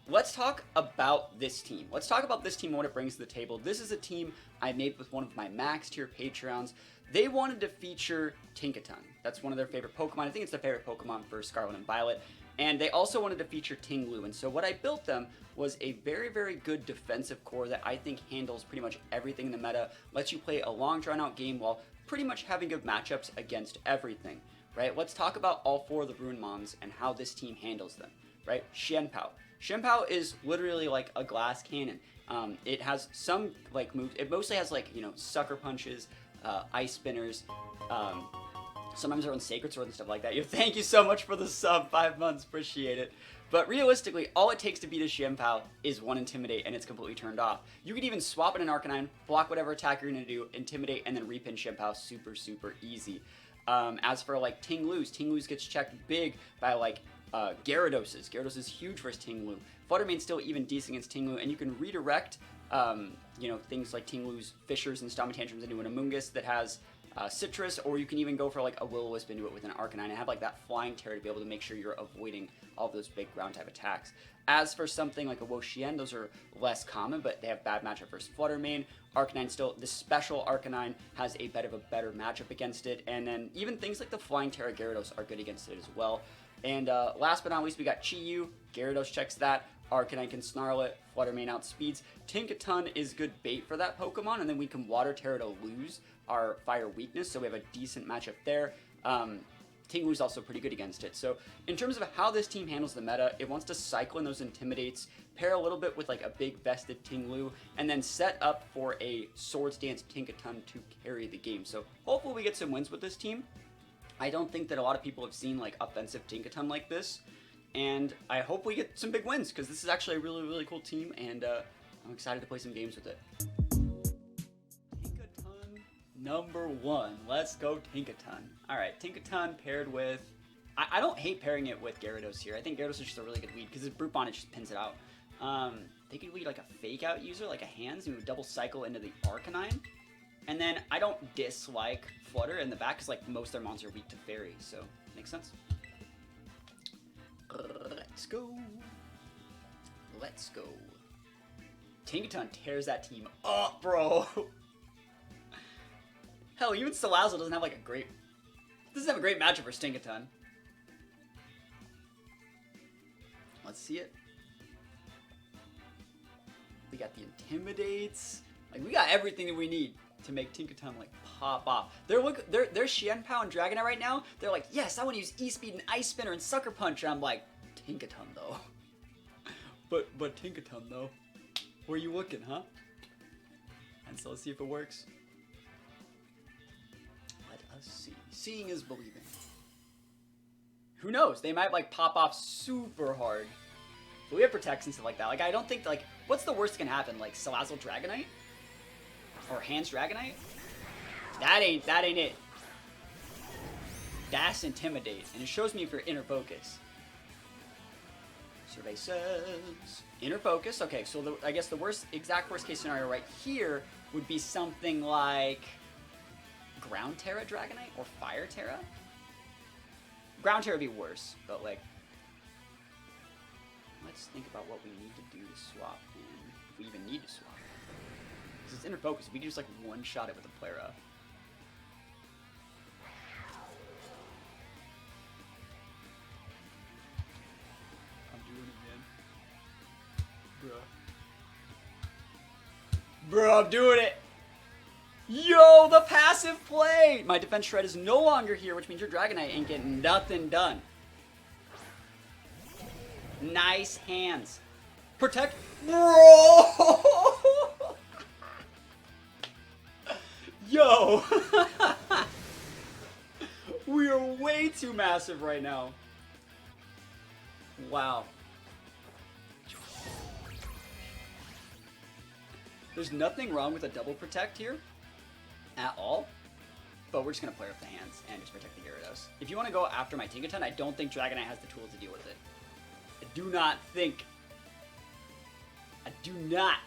let's talk about this team. Let's talk about this team and what it brings to the table. This is a team I made with one of my max tier Patreons. They wanted to feature Tinkaton. That's one of their favorite Pokemon. I think it's their favorite Pokemon for Scarlet and Violet. And they also wanted to feature Ting-Lu. And so what I built them was a very, very good defensive core that I think handles pretty much everything in the meta, lets you play a long drawn-out game while pretty much having good matchups against everything, right? Let's talk about all 4 of the Rune Mons and how this team handles them, right? Xianpao. Xianpao is literally like a glass cannon. It has some like moves. It mostly has like, you know, sucker punches, ice spinners. Sometimes they're on Sacred Sword and stuff like that. Thank you so much for the sub, 5 months, appreciate it. But realistically, all it takes to beat a Xianpao is 1 Intimidate, and it's completely turned off. You could even swap in an Arcanine, block whatever attack you're going to do, Intimidate, and then repin Xianpao super, super easy. As for like Ting-Lu's gets checked big by like Gyarados's. Gyarados is huge versus Ting-Lu. Fluttermane's still even decent against Ting-Lu, and you can redirect you know, things like Ting-Lu's Fissures and Stomping Tantrums into an Amoonguss that has Sitrus, or you can even go for like a Will-O-Wisp into it with an Arcanine and have like that flying Tera to be able to make sure you're avoiding all of those big ground type attacks. As for something like a Wo-Chien, those are less common, but they have bad matchup versus Fluttermane. Arcanine still, the special Arcanine has a bit of a better matchup against it, and then even things like the flying Tera Gyarados are good against it as well. And last but not least, we got Chi-Yu. Gyarados checks that. Arcanine can Snarl it. Fluttermane outspeeds. Tinkaton is good bait for that Pokemon, and then we can Water Tera to lose our fire weakness, so we have a decent matchup there. Ting-Lu's also pretty good against it. So in terms of how this team handles the meta, it wants to cycle in those Intimidates, pair a little bit with like a big vested Ting-Lu, and then set up for a Swords Dance Tinkaton to carry the game. So hopefully we get some wins with this team. I don't think that a lot of people have seen like offensive Tinkaton like this, and I hope we get some big wins because this is actually a really, really cool team, and I'm excited to play some games with it. Tinkaton number 1. Let's go Tinkaton. Alright, Tinkaton paired with... I don't hate pairing it with Gyarados here. I think Gyarados is just a really good lead because his Brute Bond just pins it out. They could lead like a Fake Out user, like a Hands, and we would double cycle into the Arcanine. And then I don't dislike Flutter in the back because like most of their mons are weak to Fairy, so makes sense. Let's go. Let's go. Tinkaton tears that team up, bro. Hell, even Salazzle doesn't have like a great... doesn't have a great matchup for Tinkaton. Let's see it. We got the Intimidates. Like, we got everything that we need to make Tinkaton like pop off. They're Xianpao and Dragonite right now. They're like, yes, I want to use E-Speed and Ice Spinner and Sucker Punch. And I'm like, Tinkaton though. but Tinkaton though. Where you looking, huh? And so let's see if it works. Let us see. Seeing is believing. Who knows? They might like pop off super hard. But we have Protect and stuff like that. Like, I don't think like, what's the worst that can happen? Like Salazzle Dragonite? Or Hands Dragonite? That ain't it. That's Intimidate. And it shows me if you're Inner Focus. Survey says Inner Focus. Okay, so I guess the exact worst case scenario right here would be something like Ground Tera Dragonite or Fire Tera. Ground Tera would be worse, but like, let's think about what we need to do to swap in, if we even need to swap. Because it's Inner Focus, we can just like one-shot it with a Plera. I'm doing it, man. Bruh, I'm doing it! Yo, the passive play! My Defense Shred is no longer here, which means your Dragonite ain't getting nothing done. Nice hands. Protect. Bro! Yo! We are way too massive right now. Wow. There's nothing wrong with a double protect here at all, but we're just gonna play with the hands and just protect the Gyarados. If you want to go after my Tinkaton, I don't think Dragonite has the tools to deal with it. I do not think. I do not.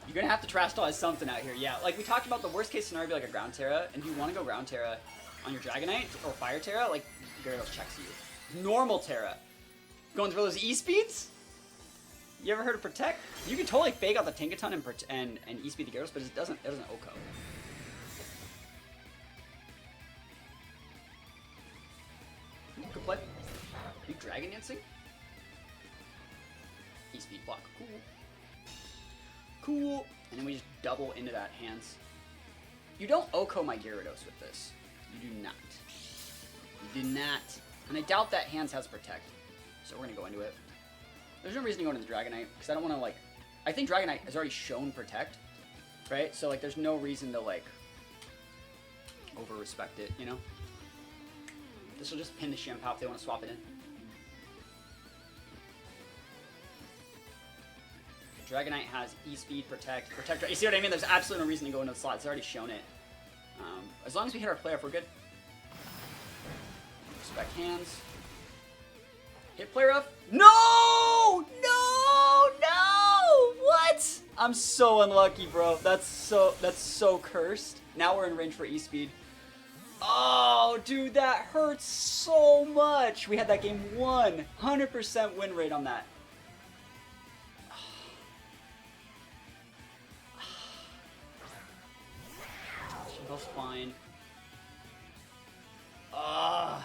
You're gonna have to trash talk something out here. Yeah, like we talked about, the worst case scenario would be like a Ground Tera, and if you want to go Ground Tera on your Dragonite or Fire Tera, like Gyarados checks you. Normal Tera. Going through those E-speeds? You ever heard of Protect? You can totally fake out the Tinkaton and E-speed the Gyarados, but it doesn't OHKO. Good play. Are you Dragon Dancing? E-speed block. Cool. Cool. And then we just double into that hands. You don't OHKO my Gyarados with this. You do not. You do not. And I doubt that hands has Protect. So we're going to go into it. There's no reason to go into the Dragonite, because I don't want to, like... I think Dragonite has already shown Protect, right? So, like, there's no reason to, like, over-respect it, you know? This will just pin the Shenpao if they want to swap it in. Dragonite has E-Speed, Protect. You see what I mean? There's absolutely no reason to go into the slot. It's already shown it. As long as we hit our player, if we're good. Respect hands. Hit player up. No! No! No! What? I'm so unlucky, bro. That's so cursed. Now we're in range for E-Speed. Oh, dude, that hurts so much. We had that game won. 100% win rate on that. Shenpao's fine. I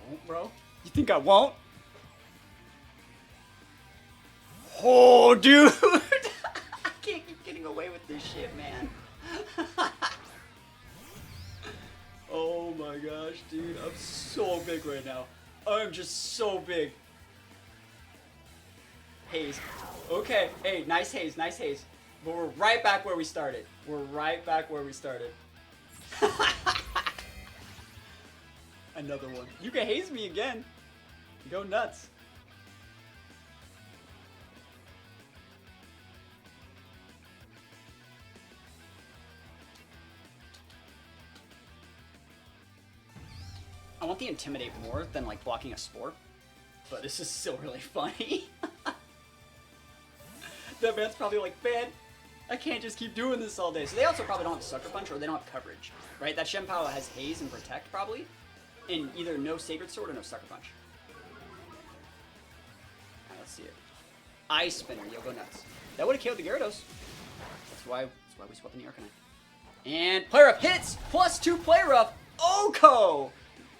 won't, bro? You think I won't? Oh, dude! I can't keep getting away with this shit, man. Oh my gosh, dude. I'm so big right now. I'm just so big. Haze. Okay. Hey, nice haze, nice haze. But we're right back where we started. We're right back where we started. Another one. You can haze me again. Go nuts. I want the Intimidate more than like blocking a Spore, but this is still really funny. That man's probably like, man, I can't just keep doing this all day. So they also probably don't have Sucker Punch or they don't have coverage, right? That Shenpao has Haze and Protect probably, and either no Sacred Sword or no Sucker Punch. Alright, let's see it. Ice Spinner, yo, go nuts. That would have killed the Gyarados. That's why we swapped in the Arcanine. And player up hits, +2 player up, OHKO!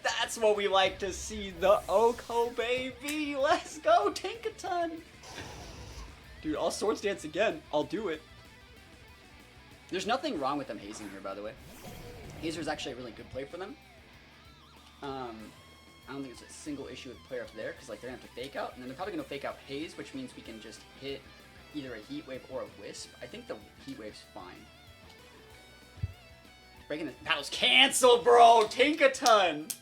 That's what we like to see, the OHKO, baby! Let's go, Tinkaton! Dude, I'll Swords Dance again. I'll do it. There's nothing wrong with them hazing here, by the way. Hazer is actually a really good play for them. I don't think it's a single issue with player up there, because like they're going to have to fake out, and then they're probably going to fake out Haze, which means we can just hit either a Heat Wave or a Wisp. I think the Heat Wave's fine. Breaking the battle's canceled, bro! Tinkaton!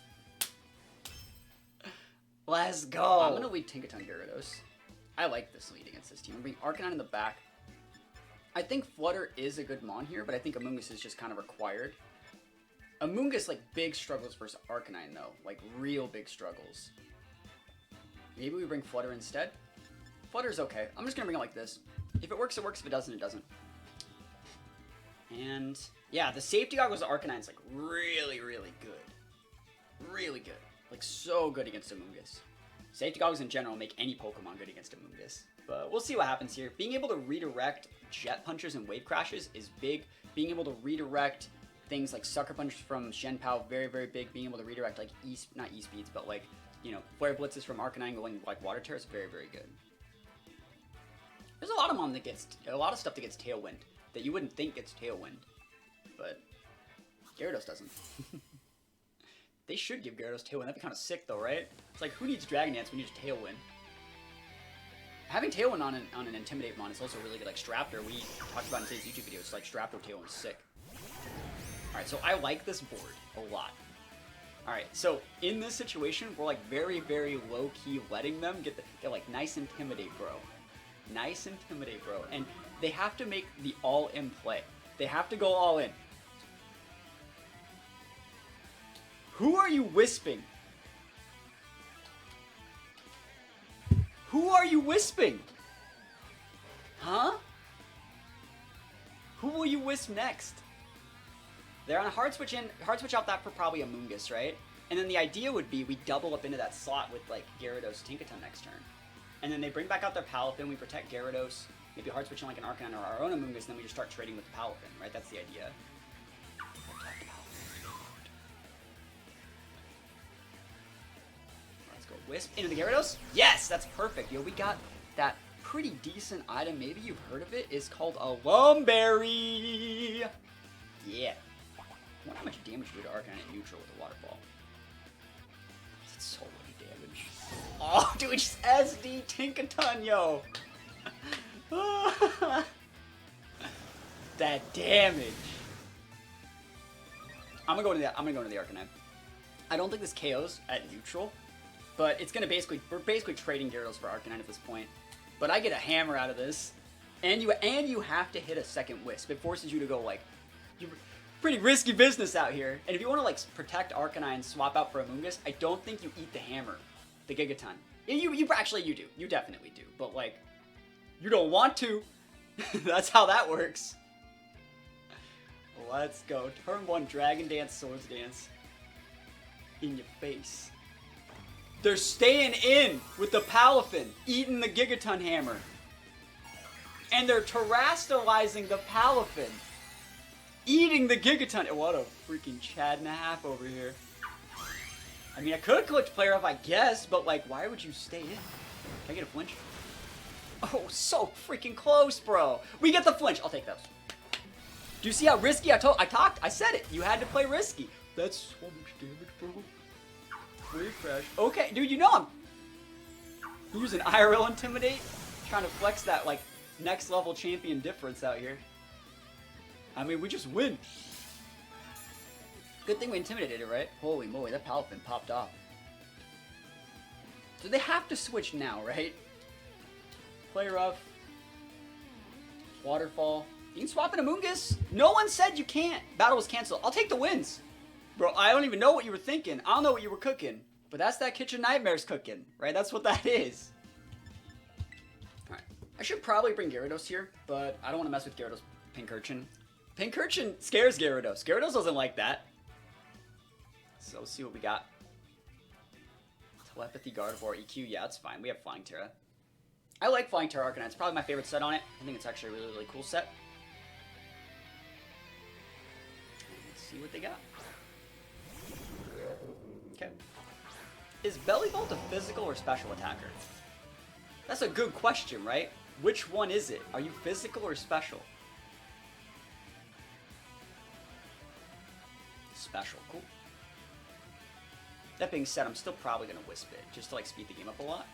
Let's go! I'm going to lead Tinkaton Gyarados. I like this lead against this team. I'm bringing Arcanine in the back. I think Flutter is a good mon here, but I think Amoonguss is just kind of required. Amoonguss, like, big struggles versus Arcanine, though. Like, real big struggles. Maybe we bring Flutter instead? Flutter's okay. I'm just going to bring it like this. If it works, it works. If it doesn't, it doesn't. And, yeah, the safety goggles of Arcanine is, like, really, really good. Really good. Like, so good against Amoonguss. Safety goggles in general make any Pokemon good against Amoonguss. But we'll see what happens here. Being able to redirect Jet Punches and Wave Crashes is big. Being able to redirect things like Sucker Punch from Shenpao, very, very big. Being able to redirect, like, not E-Speeds, but, like, you know, Flare Blitzes from Arcanine going, like, Water Tear is very, very good. There's a lot of a lot of stuff that gets Tailwind that you wouldn't think gets Tailwind. But Gyarados doesn't. They should give Gyarados Tailwind. That'd be kind of sick, though, right? It's like, who needs Dragon Dance when you just Tailwind? Having Tailwind on an Intimidate mon is also really good. Like Straptor, we talked about in today's YouTube video. It's like Straptor Tailwind is sick. Alright, so I like this board a lot. Alright, so in this situation, we're like very, very low-key letting them get like nice Intimidate, bro. Nice Intimidate, bro. And they have to make the all-in play. They have to go all in. Who are you wisping? Who are you wisping? Huh? Who will you wisp next? They're on a hard switch out that for probably Amoonguss, right? And then the idea would be we double up into that slot with like Gyarados Tinkaton next turn. And then they bring back out their Palafin, we protect Gyarados, maybe hard switch in like an Arcanine or our own Amoonguss, and then we just start trading with the Palafin, right? That's the idea. Let's go Wisp into the Gyarados. Yes, that's perfect. Yo, we got that pretty decent item. Maybe you've heard of it. It's called a Lum Berry. Yeah. I wonder how much damage we do to Arcanine at neutral with the Waterfall. That's so many damage. Oh, dude, just SD Tinkaton, yo. That damage. I'm gonna go to the Arcanine. I don't think this KOs at neutral, but it's gonna we're basically trading Gyarados for Arcanine at this point. But I get a hammer out of this, and you have to hit a second Wisp. It forces you to go like, you're pretty risky business out here. And if you want to like protect Arcanine, swap out for Amoonguss, I don't think you eat the hammer, the Gigaton. You actually you do, you definitely do. But like, you don't want to. That's how that works. Let's go. Turn 1, Dragon Dance, Swords Dance. In your face. They're staying in with the Palafin, eating the Gigaton hammer. And they're terastalizing the Palafin, eating the Gigaton. What a freaking Chad and a half over here. I mean, I could have clicked player up, I guess, but like, why would you stay in? Can I get a flinch? Oh, so freaking close, bro. We get the flinch. I'll take those. Do you see how risky I said it. You had to play risky. That's so much damage, bro. Crash. Okay, dude, you know I'm using IRL Intimidate, trying to flex that like next level champion difference out here. I mean, we just win. Good thing we intimidated it, right? Holy moly, that Palafin popped off. So they have to switch now, right? Play rough. Waterfall. You can swap in Amoonguss. No one said you can't. Battle was canceled. I'll take the wins. Bro, I don't even know what you were thinking. I don't know what you were cooking. But that's that Kitchen Nightmares cooking, right? That's what that is. Alright. I should probably bring Gyarados here, but I don't want to mess with Gyarados Pincurchin. Pincurchin scares Gyarados. Gyarados doesn't like that. So let's see what we got. Telepathy, Gardevoir, EQ. Yeah, that's fine. We have Flying Tera. I like Flying Tera Arcanine. It's probably my favorite set on it. I think it's actually a really, really cool set. Let's see what they got. Okay. Is Bellybolt a physical or special attacker? That's a good question, right? Which one is it? Are you physical or special? Special, cool. That being said, I'm still probably going to Wisp it, just to like speed the game up a lot.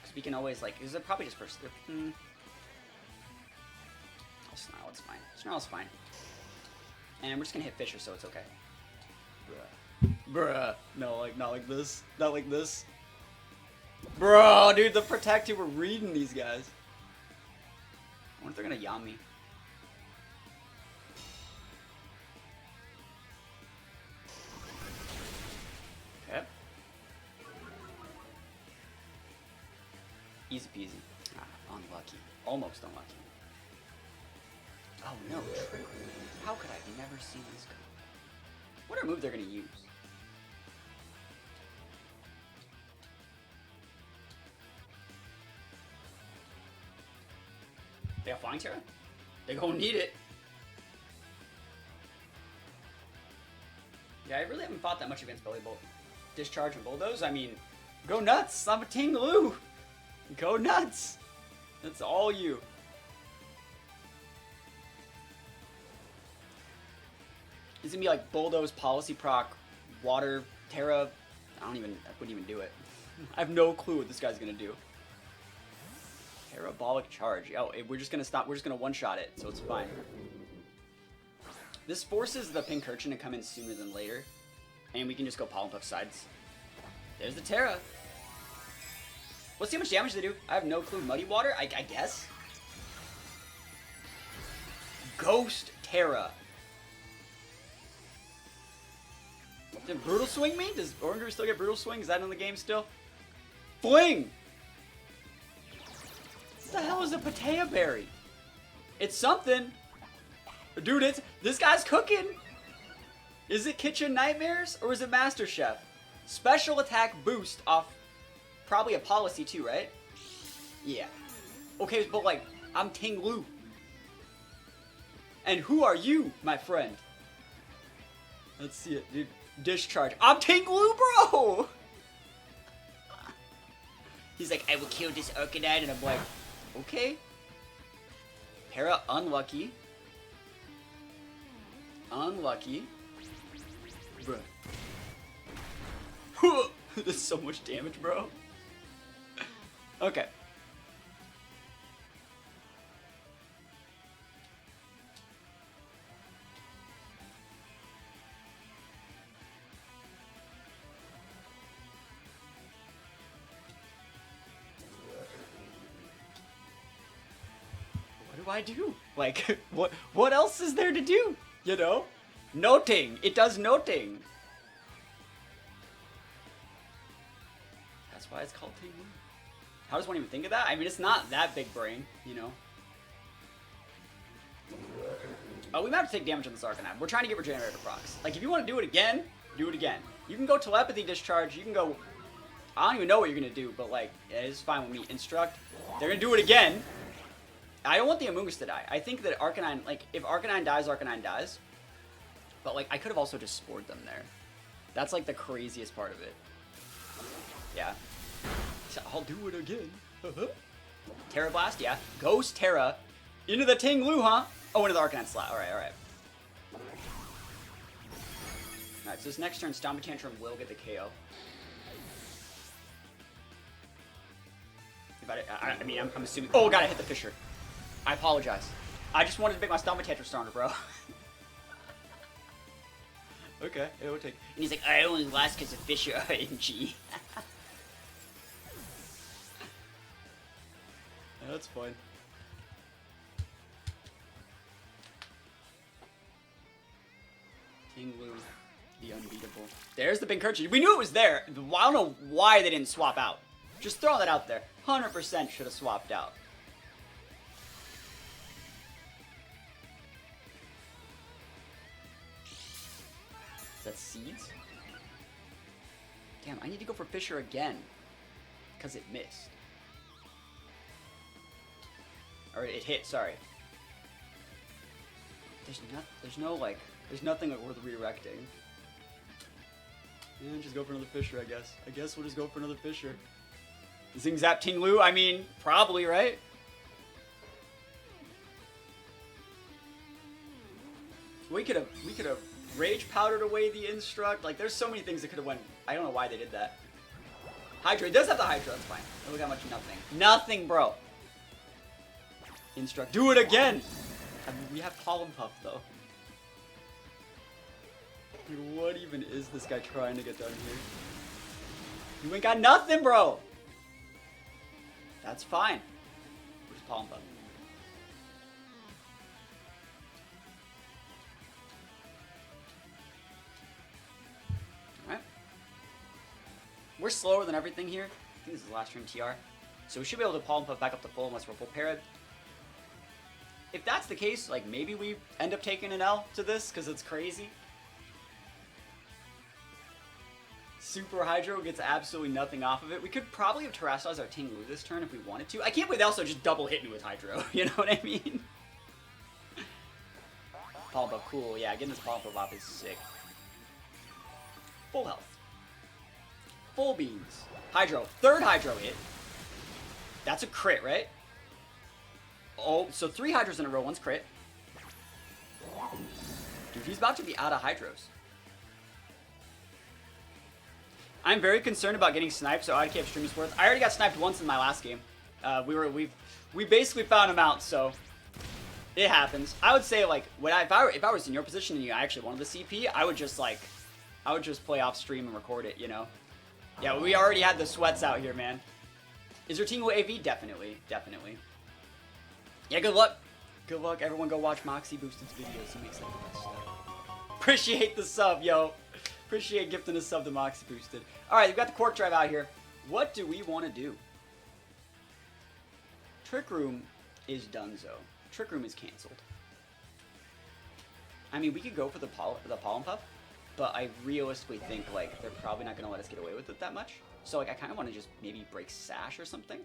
Because we can always like, is it probably just first? I'll Snarl, it's fine. Snarl's fine. And we're just going to hit Fissure, so it's okay. Bruh. No, like, not like this. Not like this. Bro, dude, the Protective, we're reading these guys. I wonder if they're gonna yam me. Okay. Easy peasy. Ah, unlucky. Almost unlucky. Oh no, trickery. How could I have never seen this go? What move they're gonna use? They have Flying Tera? They gonna need it. Yeah, I really haven't fought that much against Bellybolt. Discharge and Bulldoze? I mean, go nuts! I'm a Ting-Lu! Go nuts! That's all you. It's gonna be like Bulldoze, Policy Proc, Water, Tera. I wouldn't even do it. I have no clue what this guy's gonna do. Parabolic Charge. Oh, we're just gonna stop. We're just gonna one-shot it, so it's fine. This forces the Pincurchin to come in sooner than later, and we can just go Pollen Puff sides. There's the Tera. Let's see how much damage they do. I have no clue. Muddy Water, I guess. Ghost Tera. Did Brutal Swing me? Does Orange still get Brutal Swing? Is that in the game still? Fling! What the hell is a Patea Berry? It's something. Dude, this guy's cooking. Is it Kitchen Nightmares or is it Master Chef? Special attack boost off probably a policy too, right? Yeah. Okay, but like, I'm Ting-Lu. And who are you, my friend? Let's see it, dude. Discharge. I'm Ting-Lu, bro! He's like, I will kill this Arcanine, and I'm like, okay. Tera, unlucky. Unlucky. Bruh. That's so much damage, bro. Okay. What do I do? Like, what else is there to do? You know? Noting. It does noting. That's why it's called Ting-Lu. How does one even think of that? I mean, it's not that big brain, you know? Oh, we might have to take damage on this Arcanine. We're trying to get Regenerator procs. Like, if you want to do it again, do it again. You can go Telepathy Discharge. You can go... I don't even know what you're going to do, but, like, it's fine with me. Instruct. They're going to do it again. I don't want the Amoonguss to die. I think that Arcanine... Like, if Arcanine dies, Arcanine dies. But, like, I could have also just spored them there. That's, like, the craziest part of it. Yeah. So I'll do it again. Tera Blast, yeah. Ghost Tera. Into the Ting-Lu, huh? Oh, into the Arcanine slot. Alright, alright. Alright, so this next turn, Stomping Tantrum will get the KO. I mean, I'm assuming... Oh, God, I hit the Fissure. I apologize. I just wanted to make my Stomping Tantrum stronger, bro. Okay, it would take... And he's like, I only lost because of Fissure RNG. That's fine. Ting-Lu, the unbeatable. There's the Pincurchin. We knew it was there. I don't know why they didn't swap out. Just throwing that out there. 100% should have swapped out. Is that Seeds? Damn, I need to go for Fissure again. Because it missed. Or it hit, sorry. There's nothing like worth redirecting. Yeah, just go for another Fissure, I guess. I guess we'll just go for another Fissure. Zing Zap Ting-Lu, I mean, probably, right? We could have Rage Powdered away the Instruct. Like, there's so many things that could have went. I don't know why they did that. Hydro, it does have the Hydro, that's fine. Look how much nothing. Nothing, bro. Instruct. Do it again! I mean, we have Pollen Puff, though. Dude, what even is this guy trying to get done here? You ain't got nothing, bro! That's fine. Where's Pollen Puff? Alright. We're slower than everything here. I think this is the last turn TR. So we should be able to Pollen Puff back up to full unless we're full parried. If that's the case, like, maybe we end up taking an L to this, because it's crazy. Super Hydro gets absolutely nothing off of it. We could probably have terrestrialized our Ting-Lu this turn if we wanted to. I can't believe they also just double hit me with Hydro, you know what I mean? Pollen Puff, cool. Yeah, getting this Pollen Puff off is sick. Full health. Full beans. Hydro. Third Hydro hit. That's a crit, right? Oh, so 3 Hydros in a row, one's crit. Dude, he's about to be out of Hydros. I'm very concerned about getting sniped, so IDK Extreme is worth. I already got sniped once in my last game. We basically found him out, so it happens. I would say, like, if I was in your position and you actually wanted the CP, I would just play off stream and record it, you know? Yeah, we already had the sweats out here, man. Is your Ting-Lu AV? Definitely, definitely. Yeah, good luck. Good luck. Everyone go watch Moxie Boosted's videos. He makes like the best stuff. Appreciate the sub, yo. Appreciate gifting a sub to Moxie Boosted. Alright, we've got the Quark Drive out here. What do we want to do? Trick Room is donezo. Trick Room is canceled. I mean, we could go for the Pollen Puff, but I realistically think, like, they're probably not going to let us get away with it that much. So, like, I kind of want to just maybe break Sash or something.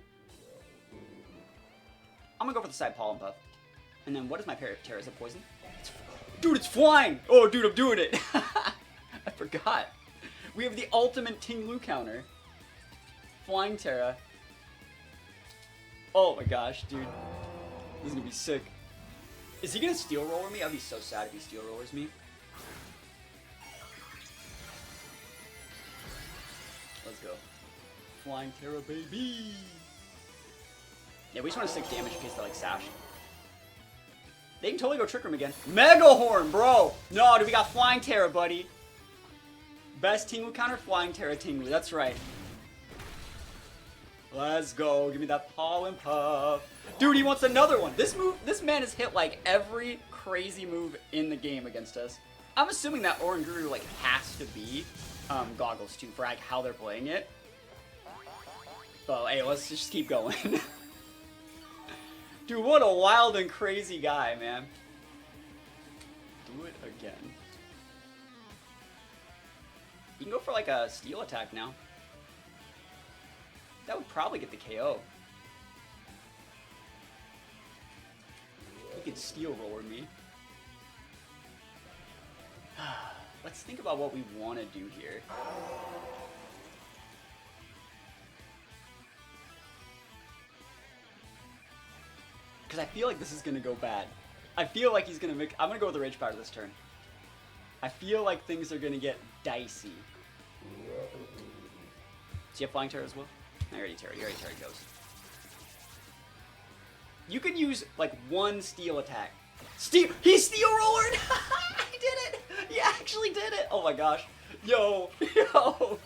I'm going to go for the side Pollen Puff. And then what is my Tera? Is it poison? Dude, it's flying! Oh, dude, I'm doing it! I forgot. We have the ultimate Ting-Lu counter. Flying Tera. Oh my gosh, dude. This is going to be sick. Is he going to Steel Roller me? I'd be so sad if he Steel Rollers me. Let's go. Flying Tera, baby! Yeah, we just want to stick damage in case they like Sash. They can totally go Trick Room again. Mega Horn, bro! No, dude, we got Flying Tera, buddy. Best Ting-Lu counter, Flying Tera Ting-Lu. That's right. Let's go. Give me that Pollen Puff. Dude, he wants another one. This man has hit like every crazy move in the game against us. I'm assuming that Oranguru like has to be Goggles too for like how they're playing it. But hey, let's just keep going. Dude, what a wild and crazy guy, man. Do it again. You can go for like a Steel attack now. That would probably get the KO. He could Steel Roller me. Let's think about what we want to do here. Because I feel like this is going to go bad. I feel like he's going to make... I'm going to go with the Rage Powder this turn. I feel like things are going to get dicey. Do you have Flying Tera as well? I already Tera. You already Tera goes. You can use, like, one Steel attack. He Steel Rollered! He did it! He actually did it! Oh my gosh. Yo. Yo.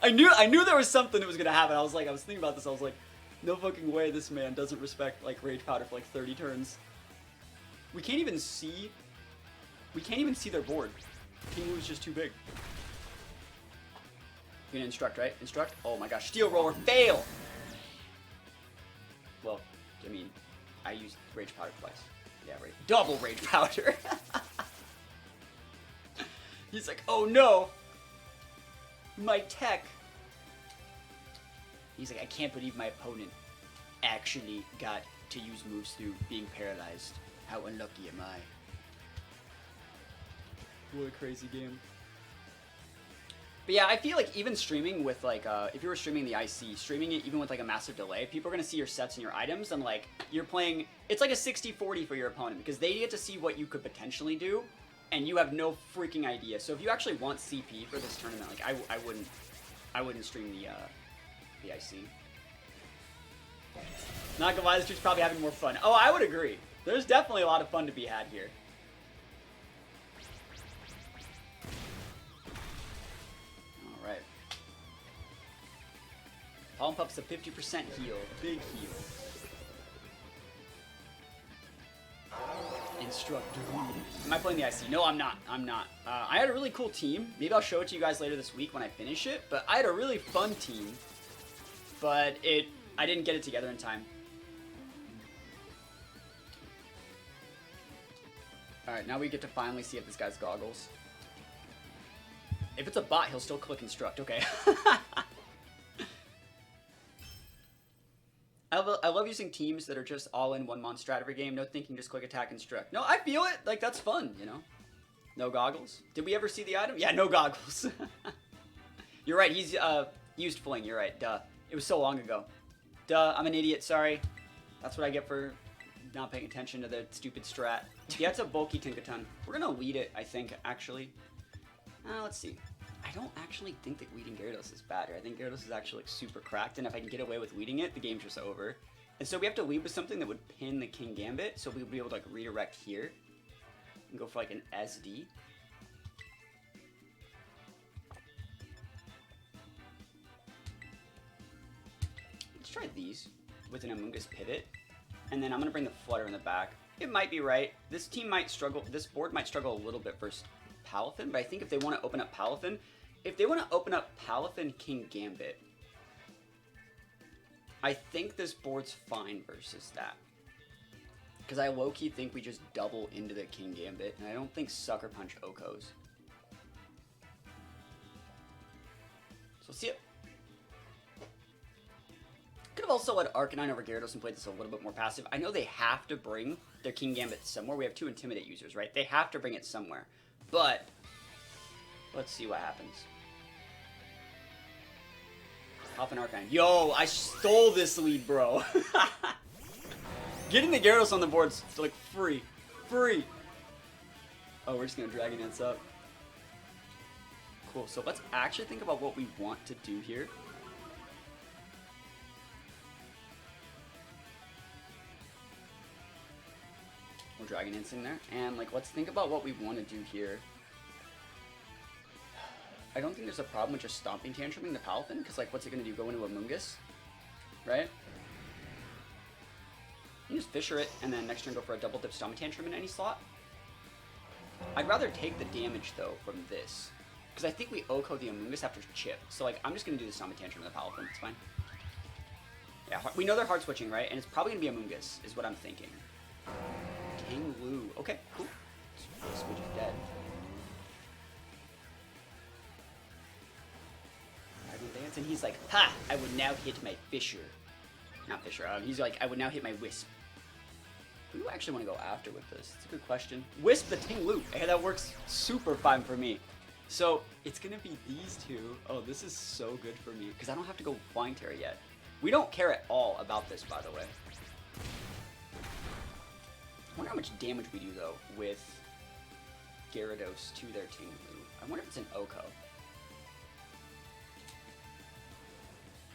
I knew there was something that was going to happen. I was thinking about this. I was like, no fucking way this man doesn't respect, like, Rage Powder for, like, 30 turns. We can't even see their board. Ting-Lu's just too big. You're gonna Instruct, right? Instruct? Oh my gosh. Steel Roller. Fail! Well, I mean, I used Rage Powder twice. Yeah, right. Double Rage Powder. He's like, oh no! My tech! He's like, I can't believe my opponent actually got to use moves through being paralyzed. How unlucky am I? What a crazy game. But yeah, I feel like even streaming with like, if you were streaming the IC, streaming it even with like a massive delay, people are going to see your sets and your items and like, you're playing, it's like a 60-40 for your opponent because they get to see what you could potentially do and you have no freaking idea. So if you actually want CP for this tournament, like I wouldn't stream the IC. Not gonna lie, this dude's probably having more fun. Oh, I would agree. There's definitely a lot of fun to be had here. Alright. Pollen Puff's a 50% heal. Big heal. Instruct. Am I playing the IC? No, I'm not. I'm not. I had a really cool team. Maybe I'll show it to you guys later this week when I finish it. But I had a really fun team. But I didn't get it together in time. Alright, now we get to finally see if this guy's Goggles. If it's a bot, he'll still click Instruct. Okay. I love using teams that are just all in one monster strat every game. No thinking, just click attack Instruct. No, I feel it. Like, that's fun, you know? No Goggles. Did we ever see the item? Yeah, no Goggles. You're right, he's used Fling. You're right, duh. It was so long ago. Duh, I'm an idiot, sorry. That's what I get for not paying attention to the stupid strat. Yeah, it's a bulky Tinkaton. We're gonna lead it, I think, actually. Let's see. I don't actually think that leading Gyarados is bad here. I think Gyarados is actually like, super cracked, and if I can get away with leading it, the game's just over. And so we have to lead with something that would pin the King Gambit, so we'll be able to like redirect here and go for like an SD. Let's try these with an Amoonguss pivot, and then I'm gonna bring the Flutter in the back. It might be right. This team might struggle. This board might struggle a little bit versus Palafin, but I think if they want to open up Palafin, King Gambit, I think this board's fine versus that. Because I low-key think we just double into the King Gambit, and I don't think Sucker Punch Okos. So let's see it. Could have also let Arcanine over Gyarados and played this a little bit more passive. I know they have to bring their King Gambit somewhere. We have 2 Intimidate users, right? They have to bring it somewhere. But let's see what happens. Palafin Arcanine. Yo, I stole this lead, bro. Getting the Gyarados on the board's like free. Free. Oh, we're just going to Dragon Dance up. Cool. So let's actually think about what we want to do here. We're Dragon Dancing there. And like, let's think about what we want to do here. I don't think there's a problem with just Stomping Tantruming the Palafin, because like, what's it going to do? Go into Amoonguss? Right? You just Fissure it, and then next turn go for a double dip Stomping Tantrum in any slot. I'd rather take the damage, though, from this. Because I think we Oko the Amoonguss after Chip. So, like, I'm just going to do the Stomping Tantrum in the Palafin. It's fine. Yeah, we know they're hard switching, right? And it's probably going to be Amoonguss, is what I'm thinking. Ting-Lu. Okay, cool. Switch is dead. Dance, and he's like, ha! I would now hit my Fissure. Not Fissure. He's like, I would now hit my Wisp. Who do I actually want to go after with this? It's a good question. Wisp the Ting-Lu. Hey, that works super fine for me. So, it's going to be these two. Oh, this is so good for me, because I don't have to go Flying Tera yet. We don't care at all about this, by the way. I wonder how much damage we do, though, with Gyarados to their Ting-Lu. I wonder if it's an Oko.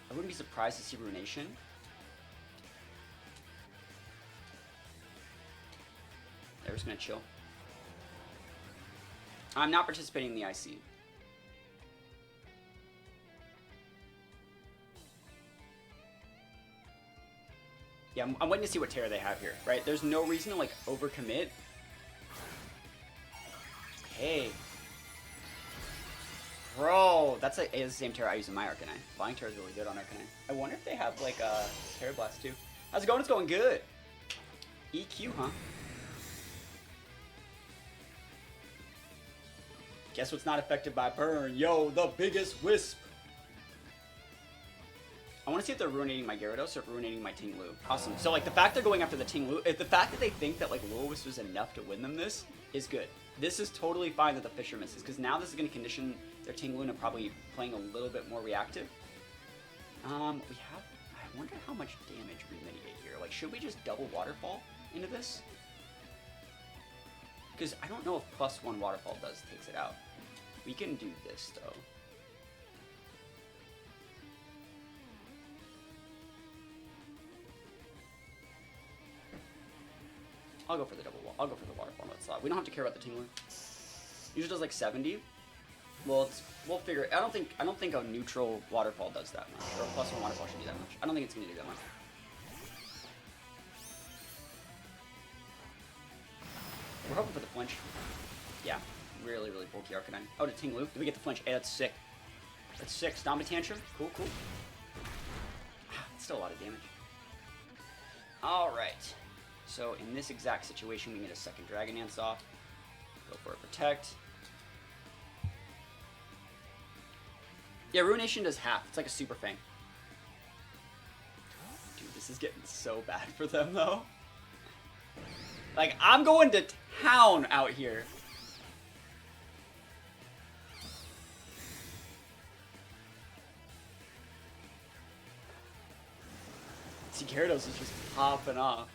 I wouldn't be surprised to see Ruination. They're just gonna chill. I'm not participating in the IC. Yeah, I'm waiting to see what Tera they have here, right? There's no reason to like overcommit. Hey. Bro, that's the same Tera I use in my Arcanine. Flying Tera is really good on Arcanine. I wonder if they have like a Tera Blast too. How's it going? It's going good. EQ, huh? Guess what's not affected by burn? Yo, the biggest Wisp. I want to see if they're ruinating my Gyarados or ruinating my Ting-Lu. Awesome. So like the fact they're going after the Ting-Lu, the fact that they think that like Will-O-Wisp was enough to win them this is good. This is totally fine that the Fissure misses, because now this is going to condition their Ting-Lu into probably playing a little bit more reactive. I wonder how much damage we mitigate here. Like, should we just double Waterfall into this? Because I don't know if +1 Waterfall takes it out. We can do this, though. I'll go for the I'll go for the Waterfall in that slot. We don't have to care about the Ting-Lu. Usually does like 70. Well, we'll figure it. I don't think a neutral Waterfall does that much, or a +1 Waterfall should do that much. I don't think it's gonna do that much. We're hoping for the flinch. Yeah, really, really bulky Arcanine. Oh, to Ting-Lu. Did we get the flinch? Hey, that's sick. That's sick. Stomping Tantrum. Cool, cool. It's still a lot of damage. All right. So in this exact situation, we get a second Dragon Dance off. Go for a Protect. Yeah, Ruination does half. It's like a Super Fang. Dude, this is getting so bad for them, though. Like, I'm going to town out here. See, Gyarados is just popping off.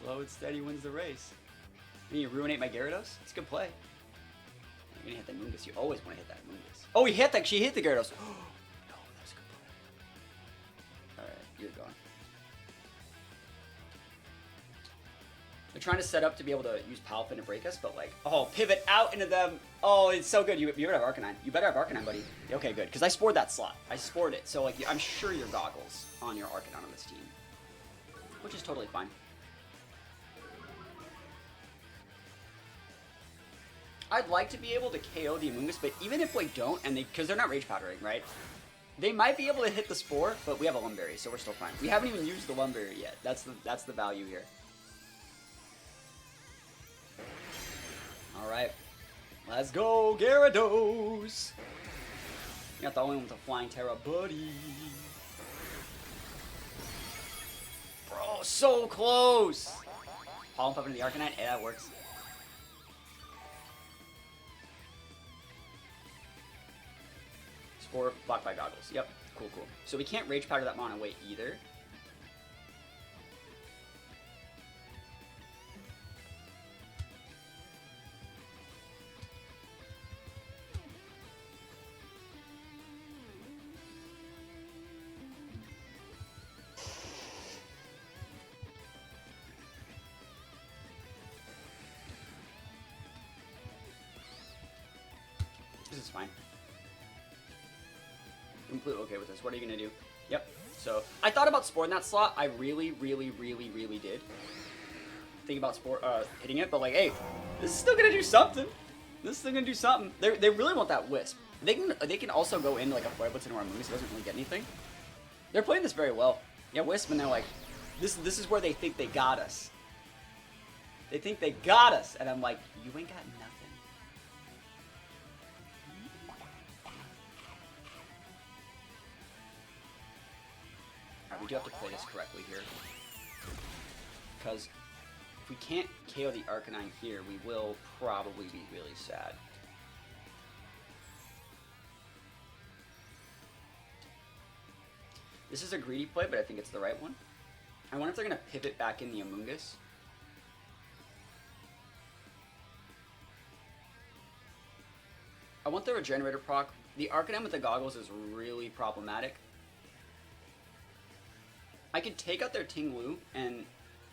Slow and steady wins the race. You need to ruinate my Gyarados? It's a good play. You're gonna hit that Amoonguss. You always want to hit that Amoonguss. Oh, he hit that. She hit the Gyarados. Oh, no, that was a good play. Alright, you're gone. They're trying to set up to be able to use Palafin to break us, but like, oh, pivot out into them. Oh, it's so good. You better have Arcanine. You better have Arcanine, buddy. Okay, good. Because I spored that slot. I spored it. So like, I'm sure your Goggles on your Arcanine on this team. Which is totally fine. I'd like to be able to KO the Amoonguss, but even if we don't, and because they're not Rage Powdering, right? They might be able to hit the Spore, but we have a Lum Berry, so we're still fine. We haven't even used the Lum Berry yet. That's the value here. All right, let's go, Gyarados. You're not the only one with a flying Tera, buddy. Bro, so close. Pollen Puff into the Arcanine. Yeah, that works. Spore blocked by Goggles. Yep, cool, cool. So we can't Rage Powder that Mono Weight either. This is fine. Completely okay with this. What are you gonna do? Yep. So I thought about Spore in that slot. I really did. Think about Spore hitting it, but like, hey, this is still gonna do something. This is still gonna do something. They really want that Wisp. They can also go into like a Flare Blitz into our Amoonguss. It doesn't really get anything. They're playing this very well. Yeah, Wisp, and they're like, this is where they think they got us. They think they got us, and I'm like, you ain't got nothing. We do have to play this correctly here, because if we can't KO the Arcanine here, we will probably be really sad. This is a greedy play, but I think it's the right one. I wonder if they're going to pivot back in the Amoonguss. I want the Regenerator proc. The Arcanine with the Goggles is really problematic. I could take out their Ting-Lu, and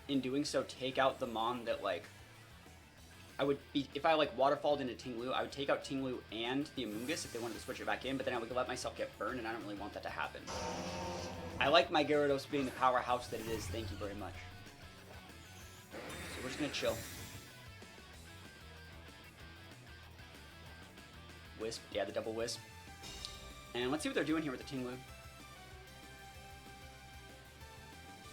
in doing so, take out the Mon that, like, I would be, if I, like, Waterfalled into Ting-Lu, I would take out Ting-Lu and the Amoonguss if they wanted to switch it back in, but then I would let myself get burned, and I don't really want that to happen. I like my Gyarados being the powerhouse that it is, thank you very much. So we're just gonna chill. Wisp, yeah, the double Wisp. And let's see what they're doing here with the Ting-Lu.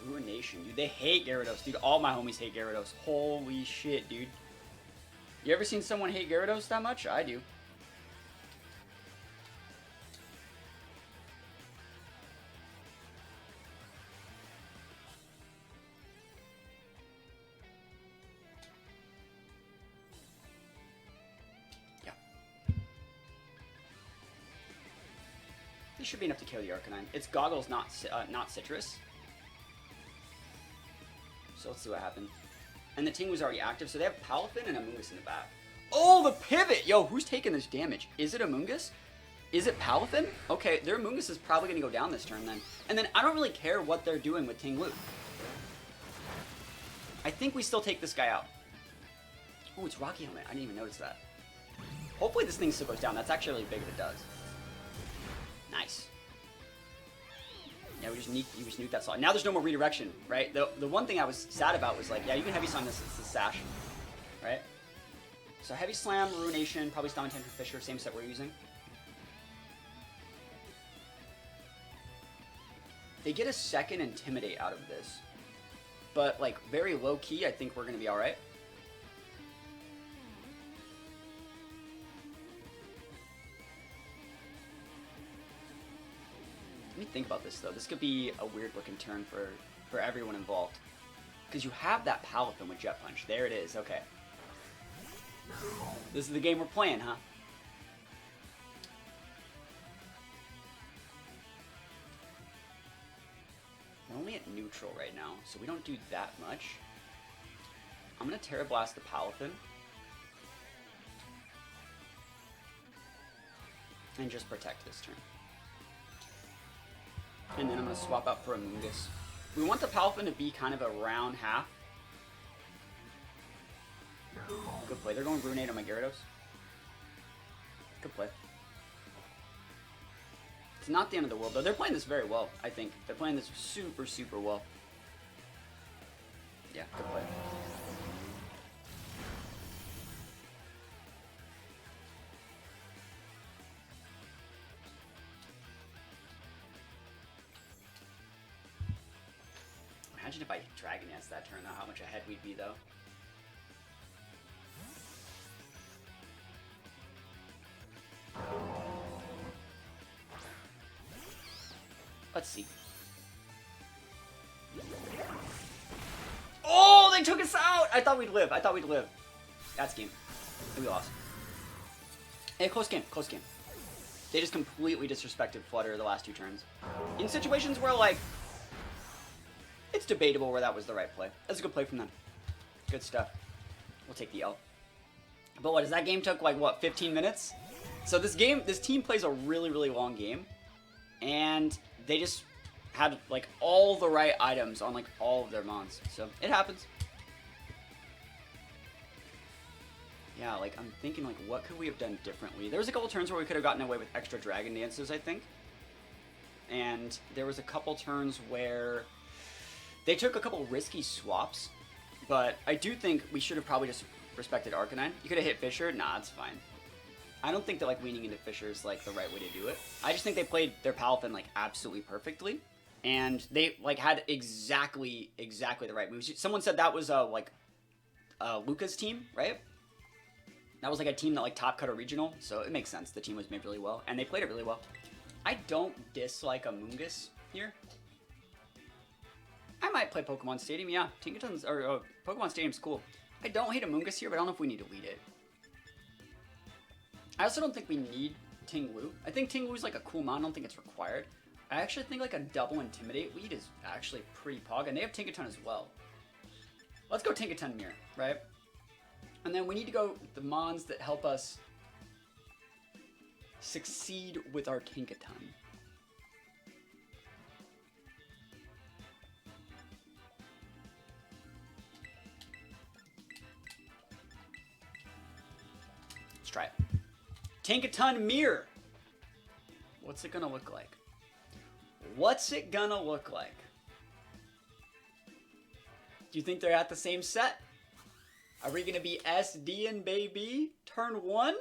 Ruination, dude. They hate Gyarados, dude. All my homies hate Gyarados. Holy shit, dude. You ever seen someone hate Gyarados that much? I do. Yeah. This should be enough to kill the Arcanine. It's Goggles, not Sitrus. So let's see what happens. And the Ting was already active, so they have Palafin and Amoonguss in the back. Oh, the pivot! Yo, who's taking this damage? Is it Amoonguss? Is it Palafin? Okay, their Amoonguss is probably going to go down this turn then. And then I don't really care what they're doing with Ting-Lu. I think we still take this guy out. Oh, it's Rocky Helmet. I didn't even notice that. Hopefully this thing still goes down. That's actually really big if it does. Nice. Yeah, we just nuke that slot. Now there's no more redirection, right? The one thing I was sad about was like, yeah, you can Heavy Slam this, it's the Sash, right? So Heavy Slam, Ruination, probably Stomping Tantrum, Fissure, same set we're using. They get a second Intimidate out of this. But, like, very low-key, I think we're going to be alright. Let me think about this, though. This could be a weird-looking turn for everyone involved. Because you have that Palafin with Jet Punch. There it is. Okay. This is the game we're playing, huh? We're only at neutral right now, so we don't do that much. I'm going to Tera Blast the Palafin. And just protect this turn. And then I'm going to swap out for Amoonguss. We want the Palafin to be kind of around half. Good play. They're going Ruinate on my Gyarados. Good play. It's not the end of the world, though. They're playing this very well, I think. They're playing this super, super well. Yeah, good play. Imagine if I Dragon Dance that turn, how much ahead we'd be, though. Let's see. Oh, they took us out! I thought we'd live. I thought we'd live. That's game. We lost. Hey, close game. Close game. They just completely disrespected Flutter the last 2 turns. In situations where, like, it's debatable where that was the right play. That's a good play from them. Good stuff. We'll take the L. But what, that game took, like, what, 15 minutes? So this team plays a really, really long game. And they just had, like, all the right items on, like, all of their mons. So, it happens. Yeah, like, I'm thinking, like, what could we have done differently? There was a couple turns where we could have gotten away with extra Dragon Dances, I think. And there was a couple turns where they took a couple risky swaps. But I do think we should have probably just respected Arcanine. You could have hit Fissure. Nah, it's fine. I don't think that, like, leaning into Fissure is, like, the right way to do it. I just think they played their Palafin, like, absolutely perfectly. And they, like, had exactly the right moves. Someone said that was, like, Luca's team, right? That was, like, a team that, like, top cut a regional, so it makes sense. The team was made really well, and they played it really well. I don't dislike Amoonguss here. I might play Pokemon Stadium, yeah. Tinkaton's, or Pokemon Stadium's cool. I don't hate Amoonguss here, but I don't know if we need to lead it. I also don't think we need Ting-Lu. I think Ting-Lu's, like, a cool mon. I don't think it's required. I actually think, like, a double Intimidate lead is actually pretty pog, and they have Tinkaton as well. Let's go Tinkaton Mirror, right? And then we need to go the mons that help us succeed with our Tinkaton. Let's try it. Tinkaton Mirror. What's it gonna look like? What's it gonna look like? Do you think they're at the same set? Are we gonna be SD and baby? Turn 1?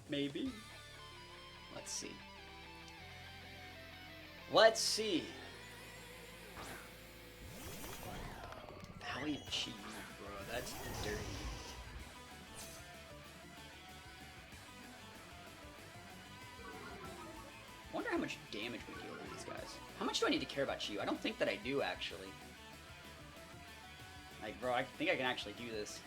Maybe. Let's see. Let's see. Valiant Chi, bro. That's dirty. Wonder how much damage we deal to these guys. How much do I need to care about Chi? I don't think that I do, actually. Like, bro, I think I can actually do this.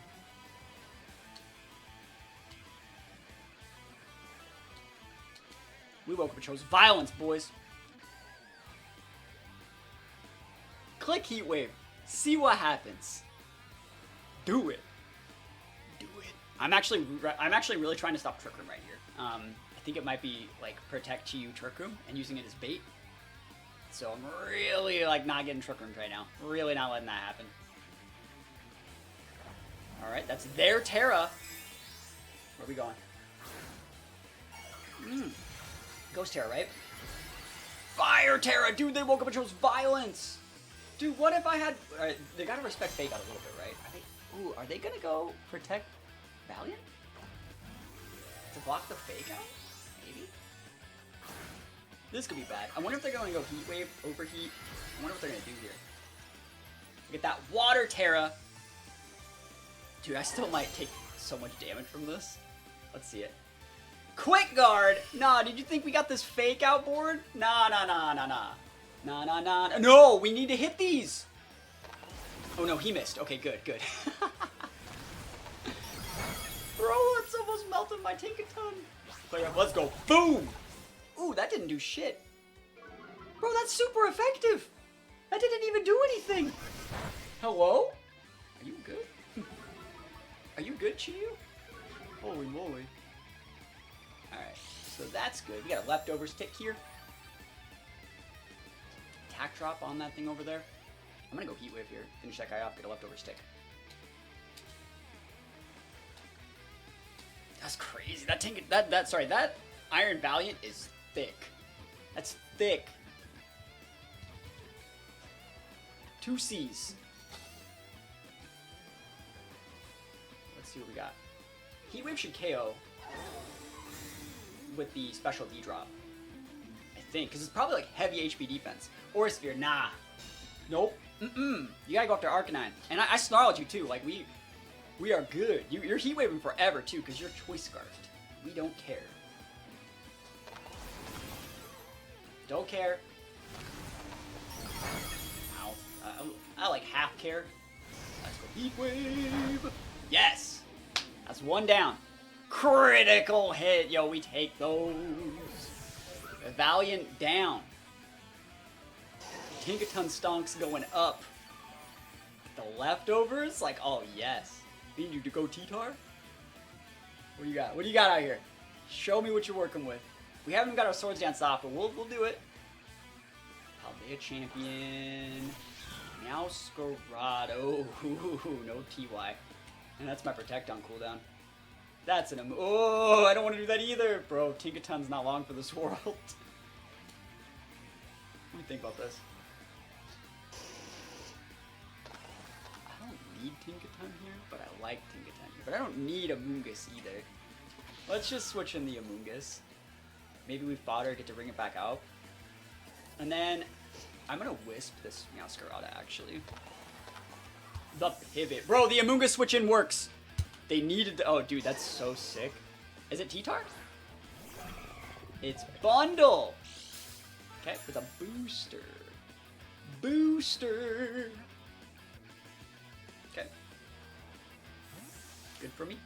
We woke up and chose violence, boys. Click Heat Wave. See what happens. Do it. Do it. I'm actually really trying to stop Trick Room right here. I think it might be like Protect Chi-Yu Trick Room and using it as bait. So I'm really like not getting Trick Roomed right now. Really not letting that happen. All right, that's their Tera. Where are we going? Ghost Tera, right? Fire Tera! Dude, they woke up and chose violence! Dude, what if I had... Alright, they gotta respect Fake Out a little bit, right? Are they gonna go protect Valiant? To block the Fake Out? Maybe? This could be bad. I wonder if they're gonna go Heat Wave, Overheat. I wonder what they're gonna do here. Get that Water Tera! Dude, I still might take so much damage from this. Let's see it. Quick Guard! Nah, did you think we got this Fake Out board? Nah. No, we need to hit these! Oh no, he missed. Okay, good. Bro, it's almost melted my Tinkaton. Let's go. Boom! Ooh, that didn't do shit. Bro, that's super effective! That didn't even do anything! Hello? Are you good? Are you good, Chi-Yu? Holy moly. Alright, so that's good. We got a leftover stick here. Attack drop on that thing over there. I'm gonna go Heat Wave here. Finish that guy off, get a leftover stick. That's crazy. That Iron Valiant is thick. That's thick. 2 C's. Let's see what we got. Heat Wave should KO with the special D drop. I think, because it's probably like heavy HP defense. Or Sphere, nah. Nope. You gotta go after Arcanine. And I snarled you too. Like, we are good. You're heat waving forever too, because you're choice scarfed. We don't care. Don't care. Ow. I like half care. Let's go heat wave. Yes! That's one down. Critical hit. Yo, we take those. Valiant down. Tinkaton stonks going up. The leftovers? Like, oh yes. Need you to go T-Tar? What do you got? What do you got out here? Show me what you're working with. We haven't got our Swords Dance off, but we'll do it. Paldea Champion. Meowscarado. No TY. And that's my Protect on cooldown. That's an oh, I don't want to do that either. Bro, Tinkaton's not long for this world. What do you think about this? I don't need Tinkaton here, but I like Tinkaton here. But I don't need Amoonguss either. Let's just switch in the Amoonguss. Maybe we fodder, get to bring it back out. And then I'm gonna Wisp this Meowscarada actually. The pivot. Bro, the Amoonguss switch in works. They needed to, oh dude, that's so sick. Is it T-Tar? It's Bundle. Okay, with a booster. Booster. Okay. Good for me.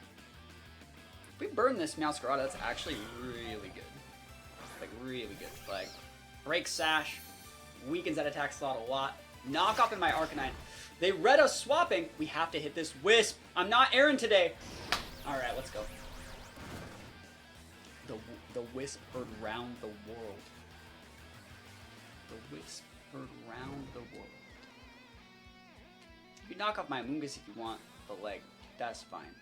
If we burn this Meowscarada, that's actually really good. Like, really good. Like, Break Sash, weakens that attack slot a lot. Knock off in my Arcanine. They read us swapping. We have to hit this Wisp. I'm not Aaron today. Alright, let's go. The Wisp heard round the world. The Wisp heard round the world. You can knock off my Amoonguss if you want, but like, that's fine.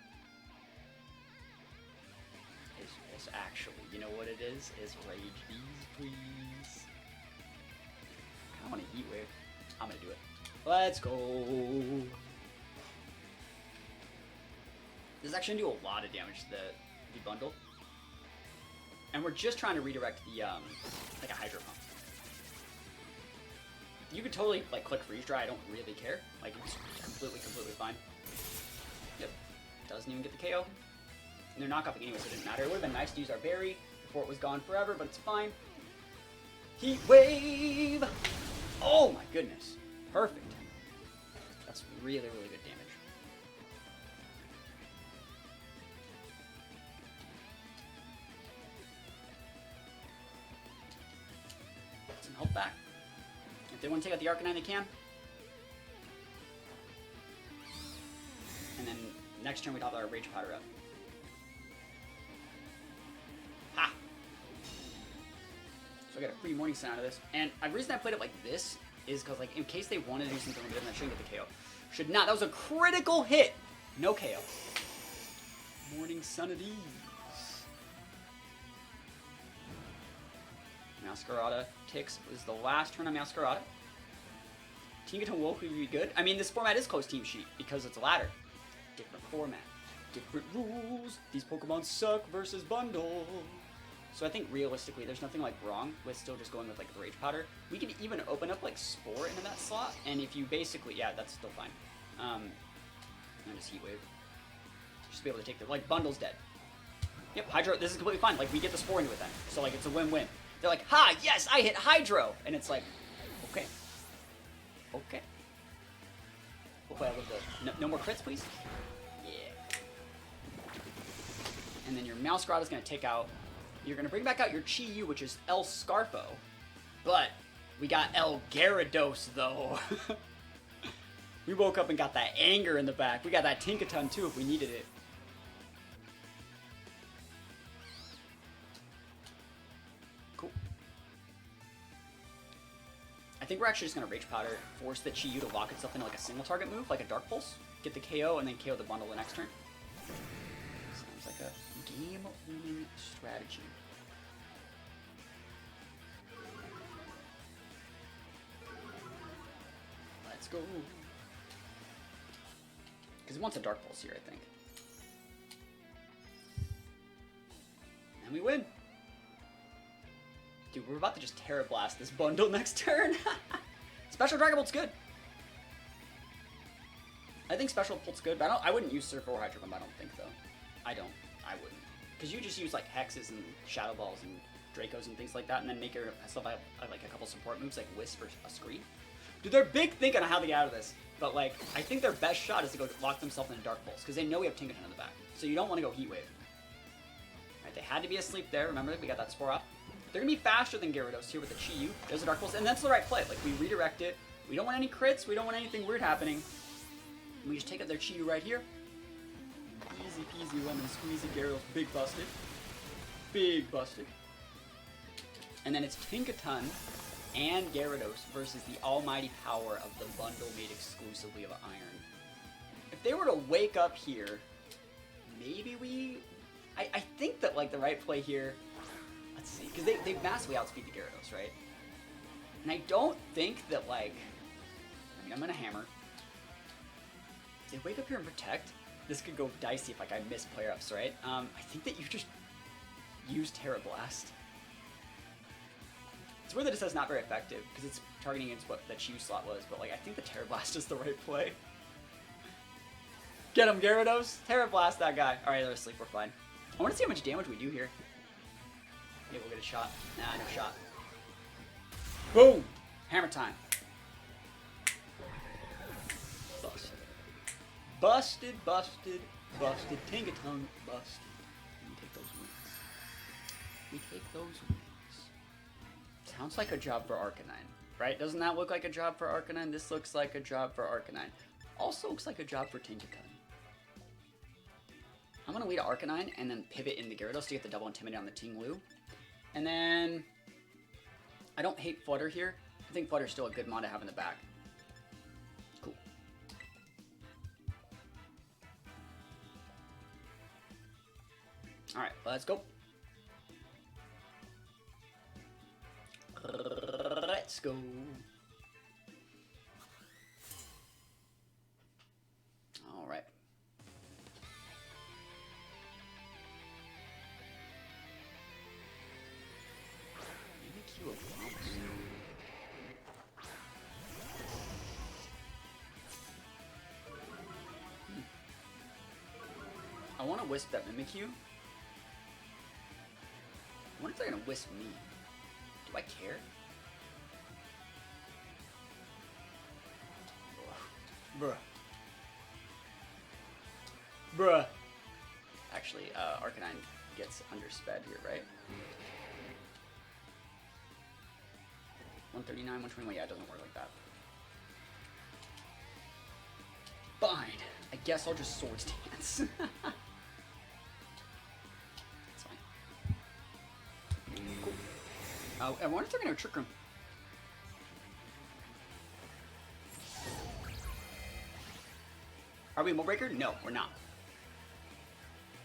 It's actually, you know what it is? Is Rage Bees, please. I want a Heat Wave. I'm gonna do it. Let's go. This is actually gonna do a lot of damage to the bundle. And we're just trying to redirect the, like a Hydro Pump. You could totally, like, click Freeze Dry, I don't really care. Like, it's completely fine. Yep. Doesn't even get the KO. And they're knockoff anyway, so it didn't matter. It would have been nice to use our berry before it was gone forever, but it's fine. Heat Wave! Oh my goodness. Perfect. That's really good damage. Get some health back. If they want to take out the Arcanine, they can. And then next turn we got our Rage Powder up. Ha! So I got a free Morning Sun out of this. And the reason I played it like this is because, like, in case they want to do something different, I shouldn't get the KO. Should not. That was a critical hit. No KO. Morning Sun of these. Meowscarada ticks was the last turn on Meowscarada. Tinkaton will be good. I mean, this format is close team sheet because it's a ladder. Different format. Different rules. These Pokemon suck versus bundle. So I think realistically, there's nothing like wrong with still just going with like the Rage Powder. We could even open up like Spore into that slot, and if you basically, yeah, that's still fine. And just Heat Wave. Just be able to take the, like, bundle's dead. Yep, Hydro, this is completely fine. Like, we get the Spore into it then. So like, it's a win-win. They're like, ha, yes, I hit Hydro! And it's like, okay. Okay. Hopefully I live the, no more crits, please? Yeah. And then your Meowscarada is going to take out, you're going to bring back out your Chi-Yu, which is El Scarfo. But we got El Gyarados, though. We woke up and got that anger in the back. We got that Tinkaton, too, if we needed it. Cool. I think we're actually just going to Rage Powder, force the Chi-Yu to lock itself into like a single target move, like a Dark Pulse. Get the KO, and then KO the bundle the next turn. Sounds like a game-winning strategy. Let's go. Because it wants a Dark Pulse here, I think. And we win. Dude, we're about to just Tera Blast this bundle next turn. Special Dragon Bolt's good. I think Special Pult's good, but I wouldn't use Surf or Hydro Pump, I don't think, though. I wouldn't. Because you just use, like, Hexes and Shadow Balls and Dracos and things like that, and then make yourself have, like, a couple support moves, like Wisp or a Screen. Dude, they're big thinking on how they get out of this. But, like, I think their best shot is to go lock themselves into Dark Pulse, because they know we have Tinkaton in the back. So you don't want to go Heat Wave. Alright, they had to be asleep there. Remember, we got that Spore up. They're going to be faster than Gyarados here with the Chi-Yu. There's a Dark Pulse, and that's the right play. Like, we redirect it. We don't want any crits. We don't want anything weird happening. And we just take up their Chi-Yu right here. Easy peasy lemon squeezy. Gyarados big busted. Big busted. And then it's Tinkaton and Gyarados versus the almighty power of the bundle made exclusively of iron. If they were to wake up here, maybe we... I think that, like, the right play here... Let's see, because they massively outspeed the Gyarados, right? And I don't think that, like... I mean, I'm going to hammer. If they wake up here and protect, this could go dicey if, like, I miss player-ups, right? I think that you just use Tera Blast. It's weird that it says not very effective, because it's targeting against what the Chi-Yu slot was, but, like, I think the Tera Blast is the right play. Get him, Gyarados! Tera Blast that guy. Alright, they're asleep, we're fine. I want to see how much damage we do here. Maybe we'll get a shot. Nah, no shot. Boom! Hammer time. Busted. Busted, busted, busted. Tinkaton, busted. We take those wins. We take those wins. Sounds like a job for Arcanine, right? Doesn't that look like a job for Arcanine? This looks like a job for Arcanine. Also looks like a job for Tinkaton. I'm going to lead Arcanine and then pivot in the Gyarados to get the double Intimidate on the Ting-Lu. And then... I don't hate Flutter here. I think Flutter's still a good mod to have in the back. Cool. Alright, let's go. Let's go. Alright. I want to wisp that Mimikyu. I wonder if they're going to wisp me. Do I care? Bruh. Bruh. Actually, Arcanine gets undersped here, right? 139, 121, yeah, it doesn't work like that. Fine. I guess I'll just Swords Dance. That's fine. Cool. I wonder if they're going to Trick Room. Are we Mold Breaker? No, we're not.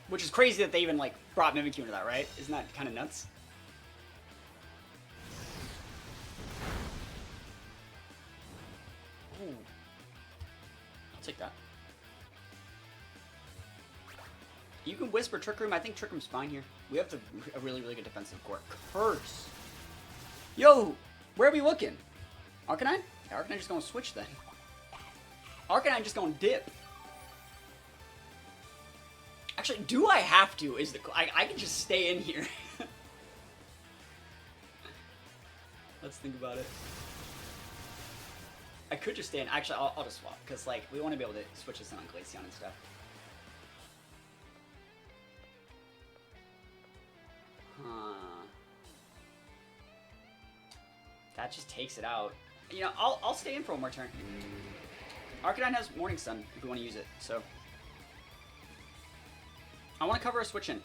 Which is crazy that they even, like, brought Mimikyu into that, right? Isn't that kind of nuts? Ooh. I'll take that. You can Whisper Trick Room. I think Trick Room's fine here. We have a really, really good defensive core. Curse! Yo! Where are we looking? Arcanine? Yeah, Arcanine just gonna switch then. Arcanine just gonna dip. Actually, do I have to? Is the I can just stay in here. Let's think about it. I could just stay in. Actually, I'll just swap because like we want to be able to switch this in on Glaceon and stuff. Huh. That just takes it out. You know, I'll stay in for one more turn. Arcanine has Morning Sun if we want to use it. So. I want to cover a switch in,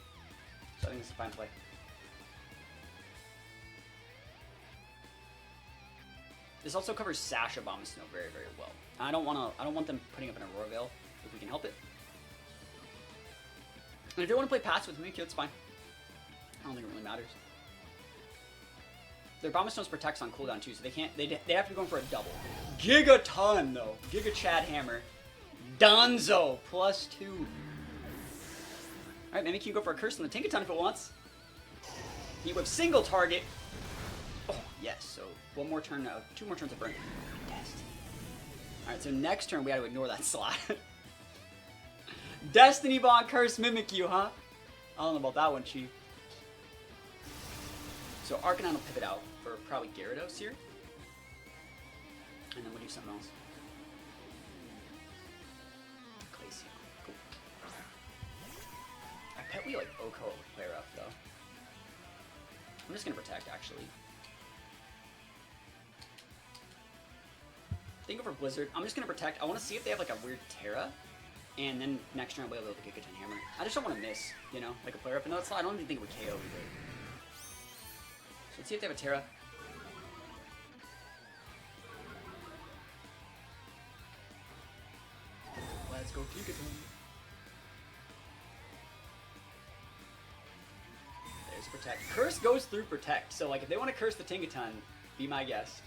so I think this is a fine play. This also covers Sash Abomasnow very, very well. I don't want them putting up an Aurora Veil if we can help it. And if they want to play passive with Mimikyu, it's fine. I don't think it really matters. Their Abomasnows protects on cooldown too, so they can't. They have to be going for a double. Gigaton though. Giga Chad Hammer. Donzo +2. Alright, maybe you can go for a Curse on the Tinkaton if it wants. Heat Whip single target. Oh, yes. So, one more turn, 2 more turns of Burn. Destiny. Alright, so next turn we gotta ignore that slot. Destiny Bond Curse Mimikyu, huh? I don't know about that one, Chief. So Arcanine will pivot out for probably Gyarados here. And then we'll do something else. Glaceon. Cool. I bet we like Oko player up though. I'm just gonna protect actually. Think over Blizzard. I'm just gonna protect. I wanna see if they have like a weird Tera. And then next turn I'll be able to Gigaton Hammer. I just don't wanna miss, you know, like a player up. And I don't even think it would KO either. So let's see if they have a Tera. Let's go Tinkaton. There's Protect. Curse goes through Protect. So like if they want to curse the Tinkaton, be my guest.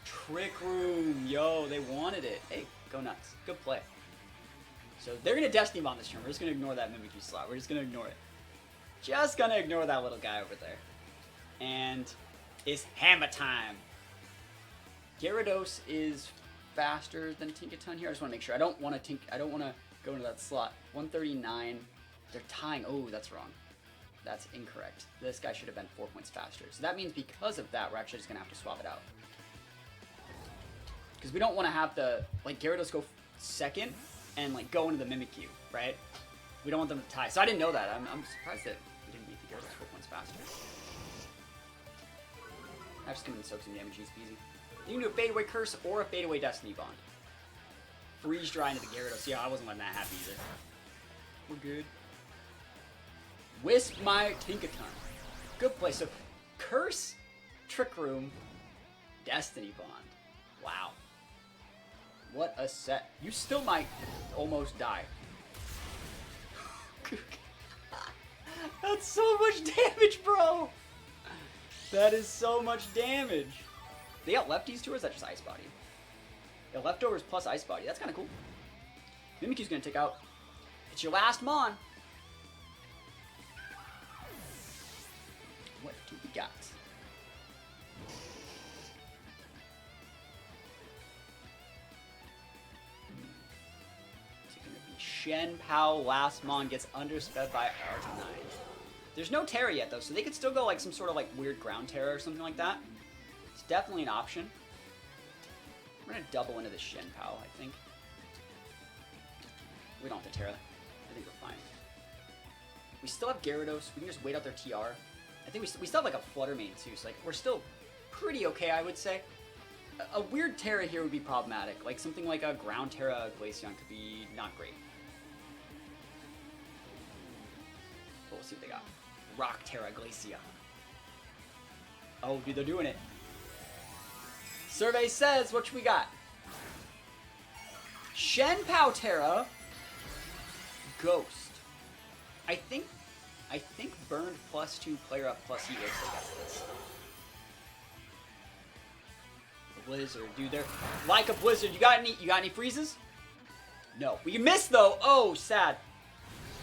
Trick Room. Yo, they wanted it. Hey, go nuts. Good play. So they're going to Destiny Bomb this turn. We're just going to ignore that Mimikyu slot. We're just going to ignore it. Just going to ignore that little guy over there. And it's hammer time. Gyarados is faster than Tinkaton here. I just want to make sure. I don't want to go into that slot. 139. They're tying. Oh, that's wrong. That's incorrect. This guy should have been 4 points faster. So that means because of that, we're actually just going to have to swap it out. Because we don't want to have the, like, Gyarados go second and, like, go into the Mimikyu, right? We don't want them to tie. So I didn't know that. I'm surprised that we didn't beat the Gyarados 4 points faster. I'm just going to soak some damage, easy peasy. You can do a fadeaway curse or a fadeaway Destiny Bond. Freeze dry into the Gyarados. Yeah, I wasn't letting that happen either. We're good. Wisp my Tinkaton. Good play. So, Curse, Trick Room, Destiny Bond. Wow. What a set. You still might almost die. That's so much damage, bro! That is so much damage. They got lefties too, or is that just Ice Body? Yeah, leftovers plus Ice Body. That's kind of cool. Mimikyu's gonna take out. It's your last Mon. What do we got? Is it gonna be Shen Pao? Last Mon gets undersped by Arcanine. There's no Tera yet though, so they could still go like some sort of like weird ground Tera or something like that. It's definitely an option. We're gonna double into the Shen Pao, I think. We don't have the Tera. I think we're fine. We still have Gyarados. We can just wait out their TR. I think we still have like a Flutter Mane too, so like we're still pretty okay, I would say. A weird Tera here would be problematic. Like something like a ground Tera Glaceon could be not great. But we'll see what they got. Rock Tera Glaceon. Oh, dude, they're doing it. Survey says, what we got? Shen Pao Tera. Ghost. I think burned +2 player up plus heat waves against this. Blizzard, dude, they're like a blizzard. You got any freezes? No. We missed though. Oh, sad.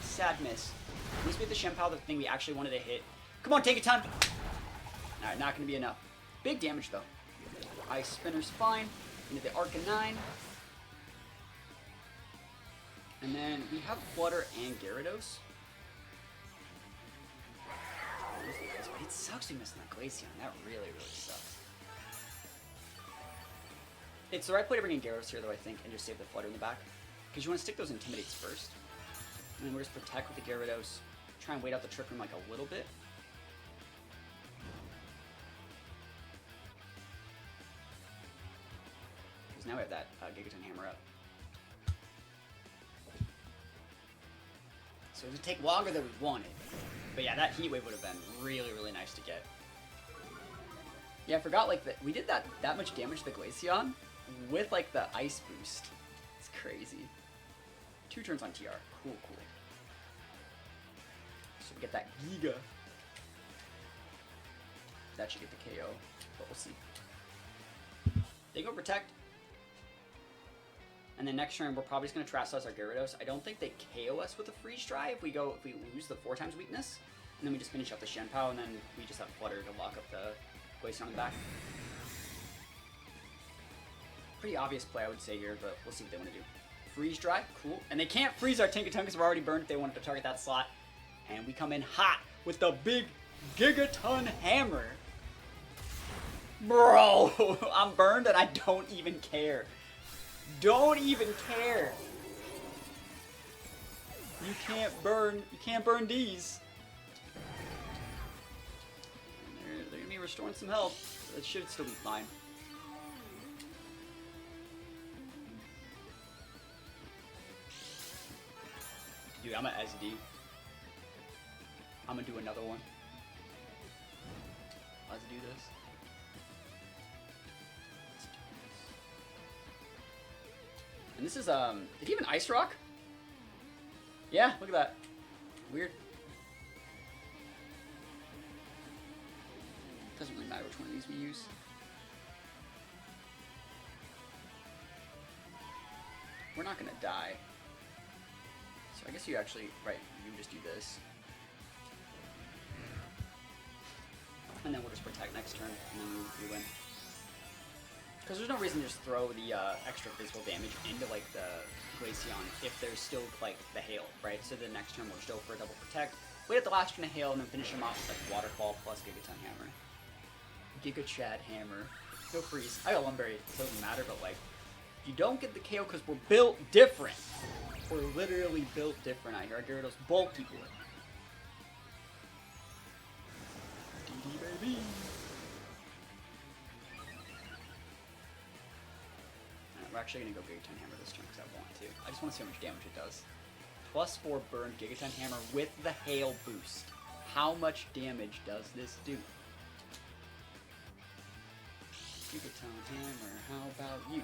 Sad miss. At least we hit the Shen Pao, the thing we actually wanted to hit. Come on, take a ton. Alright, not gonna be enough. Big damage though. Ice Spinner's fine. Into the Arcanine. And then we have Flutter and Gyarados. It sucks we missing that Glaceon. That really, really sucks. It's the right play to bring in Gyarados here, though, I think, and just save the Flutter in the back. Because you want to stick those Intimidates first. And then we'll just protect with the Gyarados. Try and wait out the Trick Room like a little bit. Because now we have that Gigaton Hammer up. So it would take longer than we wanted. But yeah, that Heat Wave would have been really, really nice to get. Yeah, I forgot, like, that we did that much damage to the Glaceon with, like, the Ice Boost. It's crazy. 2 turns on TR. Cool, cool. So we get that Giga. That should get the KO, but we'll see. They go Protect. And then next turn, we're probably just going to Trash Toss our Gyarados. I don't think they KO us with a Freeze Dry if we lose the 4 times weakness. And then we just finish up the Shen Pao, and then we just have Flutter to lock up the Glaceon in the back. Pretty obvious play, I would say here, but we'll see what they want to do. Freeze dry, cool. And they can't freeze our Tinkaton because we're already burned if they wanted to target that slot. And we come in hot with the big Gigaton Hammer. Bro, I'm burned and I don't even care. Don't even care. You can't burn these. They're gonna be restoring some health. That should still be fine. Dude, I'm at SD. I'm gonna do another one. Let's do this. And this is, did he have an Ice Rock? Yeah, look at that. Weird. Doesn't really matter which one of these we use. We're not gonna die. So I guess you actually, right, you just do this. And then we'll just protect next turn, and then we win. Because there's no reason to just throw the extra physical damage into, like, the Glaceon if there's still, like, the Hail, right? So the next turn we'll just go for a double protect, wait at the last turn of Hail, and then finish him off with, like, Waterfall plus Gigaton Hammer. Giga Chad Hammer. No freeze. I got Lum Berry, it doesn't matter, but, like, you don't get the KO because we're built different. We're literally built different out here. Our Gyarados bulky boy. DD baby. We're actually going to go Gigaton Hammer this turn because I want to. I just want to see how much damage it does. +4 burn Gigaton Hammer with the Hail boost. How much damage does this do? Gigaton Hammer, how about you?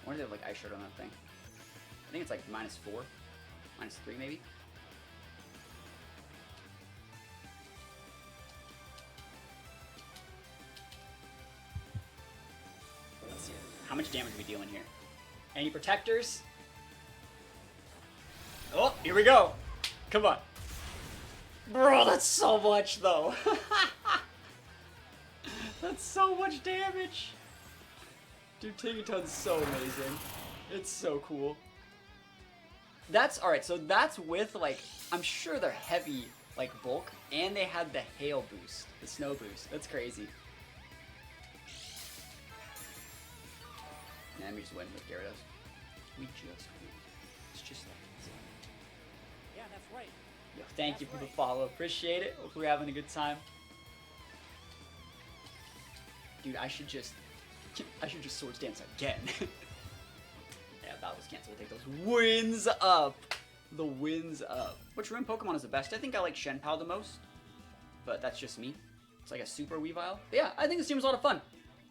I wonder if they have, like, Ice Shard on that thing. I think it's like -4. -3 maybe? Let's see. How much damage are we dealing here? Any protectors? Oh, here we go. Come on. Bro, that's so much, though. That's so much damage. Dude, Tinkaton's so amazing. It's so cool. That's, alright, so that's with, like, I'm sure they're heavy, like, bulk, and they had the Hail boost, the Snow boost. That's crazy. And we just win with Gyarados. We just win. It's just like this. Yeah, that's right. Yo, thank you for the follow. Appreciate it. Hope we're having a good time. Dude, I should just Swords Dance again. Yeah, that was canceled. We'll take those wins up. The wins up. Which rune Pokemon is the best? I think I like Shenpao the most, but that's just me. It's like a super Weavile. But yeah, I think this team is a lot of fun.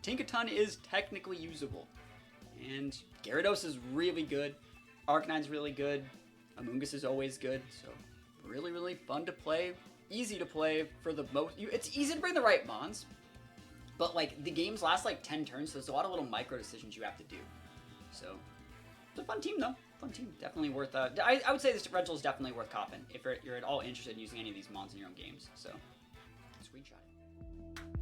Tinkaton is technically usable. And Gyarados is really good. Arcanine's really good. Amoonguss is always good. So really, really fun to play. Easy to play for the most. It's easy to bring the right mons. But, like, the games last, like, 10 turns, so there's a lot of little micro decisions you have to do. So, it's a fun team, though. Fun team. Definitely worth, I would say this rental is definitely worth copping if you're at all interested in using any of these mons in your own games. So, screenshot it.